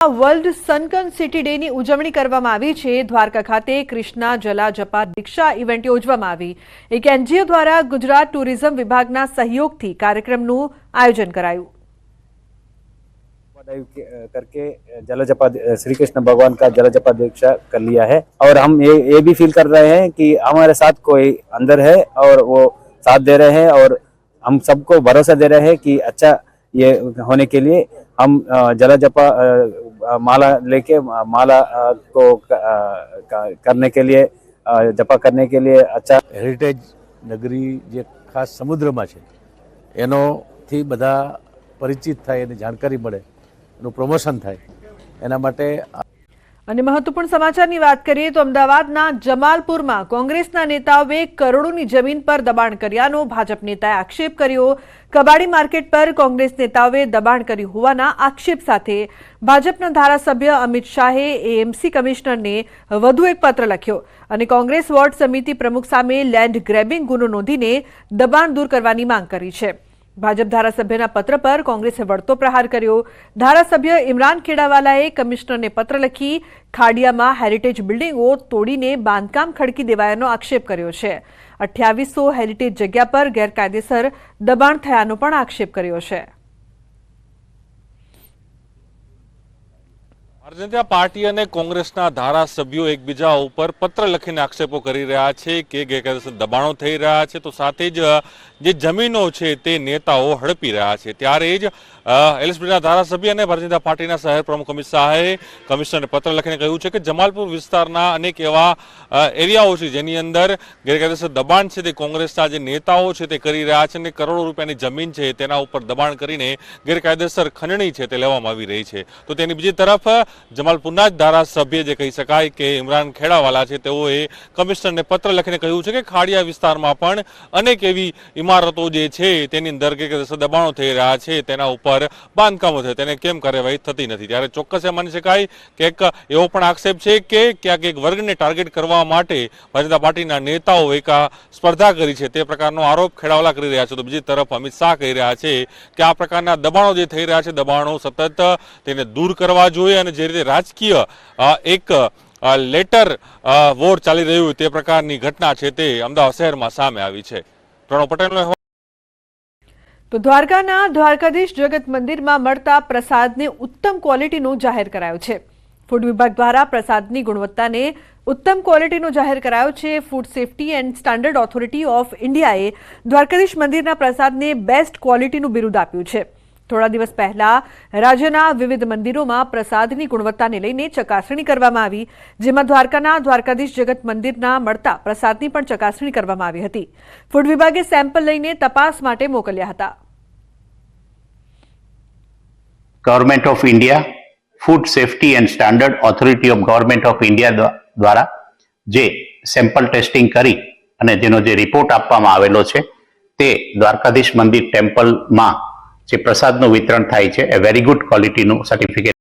World સનકન city ડેની ઉજવણી કરવામાં આવી છે। દ્વારકા ખાતે કૃષ્ણા જલા જપા દીક્ષા ઇવેન્ટ યોજવામાં આવી। એક એનજીઓ દ્વારા ગુજરાત ટુરિઝમ વિભાગના સહયોગથી કાર્યક્રમનું આયોજન કરાયું। करके जलजपा श्री कृष्ण भगवान का जलजपा दीक्षा कर लिया है और हम ये भी फील कर रहे हैं कि हमारे साथ कोई अंदर है और वो साथ दे रहे हैं और हम सबको भरोसा दे रहे हैं कि अच्छा ये होने के लिए हम जलजपा माला लेके माला को करने के लिए जपा करने के लिए अच्छा हेरिटेज नगरी जे खास समुद्र में है एनो थी बधा परिचित थाय एनी जानकारी मळे एनु प्रमोशन थाय एना माटे। અને મહત્વપૂર્ણ સમાચારની વાત કરીએ તો અમદાવાદના જમાલપુરમાં કોંગ્રેસના નેતાઓએ કરોડોની જમીન પર દબાણ કર્યાનો ભાજપ નેતાએ આક્ષેપ કર્યો। કબાડી માર્કેટ પર કોંગ્રેસ નેતાઓએ દબાણ કર્યું હોવાના આક્ષેપ સાથે ભાજપના ધારાસભ્ય અમિત શાહે એએમસી કમિશનરને વધુ એક પત્ર લખ્યો અને કોંગ્રેસ વોર્ડ સમિતિ પ્રમુખ સામે લેન્ડ ગ્રેબિંગ ગુનો નોંધીને દબાણ દૂર કરવાની માંગ કરી છે। ભાજપ ધારાસભ્યના પત્ર પર કોંગ્રેસે વળતો પ્રહાર કર્યો। ધારાસભ્ય ઇમરાન ખેડાવાલાએ કમિશનરને પત્ર લખી ખાડિયામાં હેરિટેજ બિલ્ડિંગો તોડીને બાંધકામ ખડકી દેવાયાનો આક્ષેપ કર્યો છે। 2800 હેરિટેજ જગ્યા પર ગેરકાયદેસર દબાણ થયાનો પણ આક્ષેપ કર્યો છે। ભારતીય જનતા પાર્ટી અને કોંગ્રેસના ધારાસભ્યો એકબીજા ઉપર પત્ર લખીને આક્ષેપો કરી રહ્યા છે કે ગેરકાયદેસર દબાણો થઈ રહ્યા છે, તો સાથે જ જે જમીનો છે તે નેતાઓ હડપી રહ્યા છે। ત્યારે જ એલએસપીના ધારાસભ્ય અને ભારતીય જનતા પાર્ટીના શહેર પ્રમુખ અમિત શાહે કમિશનરને પત્ર લખીને કહ્યું છે કે જમાલપુર વિસ્તારના અનેક એવા એરિયાઓ છે જેની અંદર ગેરકાયદેસર દબાણ છે તે કોંગ્રેસના જે નેતાઓ છે તે કરી રહ્યા છે અને કરોડો રૂપિયાની જમીન છે તેના ઉપર દબાણ કરીને ગેરકાયદેસર ખંડણી છે તે લેવામાં આવી રહી છે। તો તેની બીજી તરફ જમાલપુરના જ ધારાસભ્ય જે કહી શકાય કે ઇમરાન ખેડાવાલા છે તેઓએ કમિશનરને પત્ર લખીને કહ્યું છે કે ખાડિયા વિસ્તારમાં પણ અનેક એવી ઇમારતો જે છે તેની અંદર ગેરકાયદેસર દબાણો થઈ રહ્યા છે, તેના ઉપર બાંધકામો છે તેને કેમ કાર્યવાહી થતી નથી। ત્યારે ચોક્કસ એ માની શકાય કે એક એવો પણ આક્ષેપ છે કે ક્યાંક એક વર્ગને ટાર્ગેટ કરવા માટે ભારતીય જનતા પાર્ટીના નેતાઓ એક સ્પર્ધા કરી છે તે પ્રકારનો આરોપ ખેડાવાલા કરી રહ્યા છે। તો બીજી તરફ અમિત શાહ કહી રહ્યા છે કે આ પ્રકારના દબાણો જે થઈ રહ્યા છે દબાણો સતત તેને દૂર કરવા જોઈએ અને જે રીતે રાજકીય એક લેટર વોર ચાલી રહ્યું તે પ્રકારની ઘટના છે તે અમદાવાદ શહેરમાં સામે આવી છે। પ્રણવ પટેલનો તો દ્વારકાના દ્વારકાધીશ જગત મંદિરમાં મળતા પ્રસાદને ઉત્તમ ક્વોલિટીનો જાહેર કરાયો છે। ફૂડ વિભાગ દ્વારા પ્રસાદની ગુણવત્તાને ઉત્તમ ક્વોલિટીનો જાહેર કરાયો છે। Food safety and standard authority of ઇન્ડિયાએ દ્વારકાધીશ મંદિરના પ્રસાદને બેસ્ટ ક્વોલિટીનું બિરુદ આપ્યું છે। થોડા દિવસ પહેલા રાજ્યના વિવિધ મંદિરોમાં પ્રસાદની ગુણવત્તાને લઈને ચકાસણી કરવામાં આવી, જેમાં દ્વારકાના દ્વારકાધીશ જગત મંદિરના મળતા પ્રસાદની પણ ચકાસણી કરવામાં આવી હતી। ફૂડ વિભાગે સેમ્પલ લઈને તપાસ માટે મોકલ્યા હતા। Government of India food safety and standard authority of government of India દ્વારા જે સેમ્પલ ટેસ્ટિંગ કરી અને જેનો જે રિપોર્ટ આપવામાં આવેલો છે તે દ્વારકાધીશ મંદિર ટેમ્પલમાં જે પ્રસાદનું વિતરણ થાય છે એ વેરી ગુડ ક્વોલિટીનું સર્ટિફિકેટ